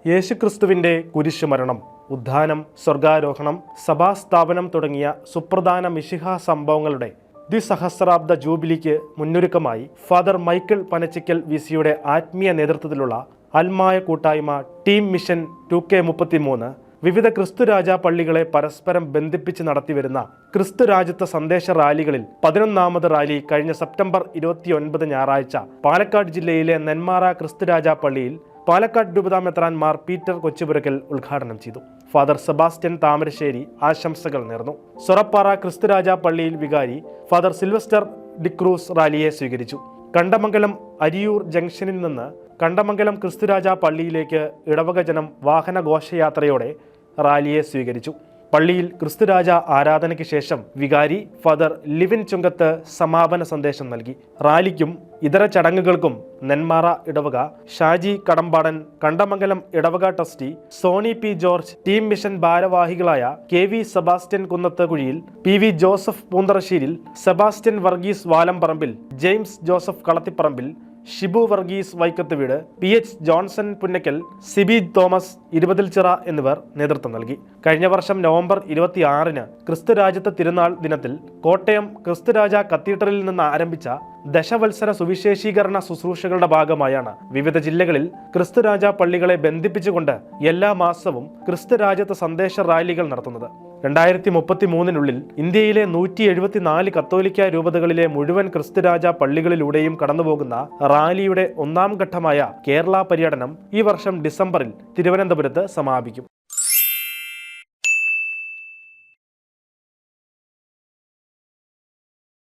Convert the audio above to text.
യേശുക്രിസ്തുവിൻ്റെ കുരിശുമരണം, ഉദ്ധാനം, സ്വർഗാരോഹണം, സഭാസ്ഥാപനം തുടങ്ങിയ സുപ്രധാന മിശിഹാ സംഭവങ്ങളുടെ ദ്വിസഹസ്രാബ്ദ ജൂബിലിക്ക് മുന്നൊരുക്കമായി ഫാദർ മൈക്കിൾ പനച്ചിക്കൽ വിസിയുടെ ആത്മീയ നേതൃത്വത്തിലുള്ള അൽമായ കൂട്ടായ്മ ടീം മിഷൻ 2K33 വിവിധ ക്രിസ്തുരാജ പള്ളികളെ പരസ്പരം ബന്ധിപ്പിച്ച് നടത്തിവരുന്ന ക്രിസ്തുരാജ്യത്വ സന്ദേശ റാലികളിൽ 11ാമത് റാലി കഴിഞ്ഞ സെപ്റ്റംബർ 29 ഞായറാഴ്ച പാലക്കാട് ജില്ലയിലെ നെന്മാറ ക്രിസ്തുരാജ പള്ളിയിൽ പാലക്കാട് രൂപതാ മെത്രാൻ മാർ പീറ്റർ കൊച്ചുപുരക്കൽ ഉദ്ഘാടനം ചെയ്തു. ഫാദർ സെബാസ്റ്റ്യൻ താമരശ്ശേരി ആശംസകൾ നേർന്നു. സൊറപ്പാറ ക്രിസ്തുരാജ പള്ളിയിൽ വികാരി ഫാദർ സിൽവസ്റ്റർ ഡിക്രൂസ് റാലിയെ സ്വീകരിച്ചു. കണ്ടമംഗലം അരിയൂർ ജംഗ്ഷനിൽ നിന്ന് കണ്ടമംഗലം ക്രിസ്തുരാജ പള്ളിയിലേക്ക് ഇടവക ജനം വാഹന ഘോഷയാത്രയോടെ റാലിയെ സ്വീകരിച്ചു. പള്ളിയിൽ ക്രിസ്തുരാജ ആരാധനയ്ക്ക് ശേഷം വികാരി ഫാദർ ലിവിൻ ചുങ്കത്ത് സമാപന സന്ദേശം നൽകി. റാലിക്കും ഇതര ചടങ്ങുകൾക്കും നെന്മാറ ഇടവക, ഷാജി കടമ്പാടൻ, കണ്ടമംഗലം ഇടവക trustee, Soni P George, team mission ഭാരവാഹികളായ KV Sebastian Kunnath Kuzhiyil, PV Joseph Poontharasseril, Sebastian Varghese Valamparambil, James Joseph Kalathiparambil, Shibu Varghese Vaikath വീട്, PH Johnson Punnakkal, Siby Thomas Irupathilchira എന്നിവർ നേതൃത്വം നൽകി. കഴിഞ്ഞ വർഷം നവംബർ 26-ന് ക്രിസ്തുരാജ്യത്വ തിരുനാൾ ദിനത്തിൽ കോട്ടയം ക്രിസ്തുരാജ കത്തീഡ്രലിൽ നിന്ന് ആരംഭിച്ച ദശവത്സര സുവിശേഷീകരണ ശുശ്രൂഷകളുടെ ഭാഗമായാണ് വിവിധ ജില്ലകളിൽ ക്രിസ്തുരാജ പള്ളികളെ ബന്ധിപ്പിച്ചുകൊണ്ട് എല്ലാ മാസവും ക്രിസ്തുരാജ്യത്വ സന്ദേശ റാലികൾ നടത്തുന്നത്. 2033-നുള്ളിൽ ഇന്ത്യയിലെ 174 കത്തോലിക്ക രൂപതകളിലെ മുഴുവൻ ക്രിസ്തുരാജ പള്ളികളിലൂടെയും കടന്നുപോകുന്ന റാലിയുടെ 1ാം ഘട്ടമായ കേരള പര്യടനം ഈ വർഷം ഡിസംബറിൽ തിരുവനന്തപുരത്ത് സമാപിക്കും.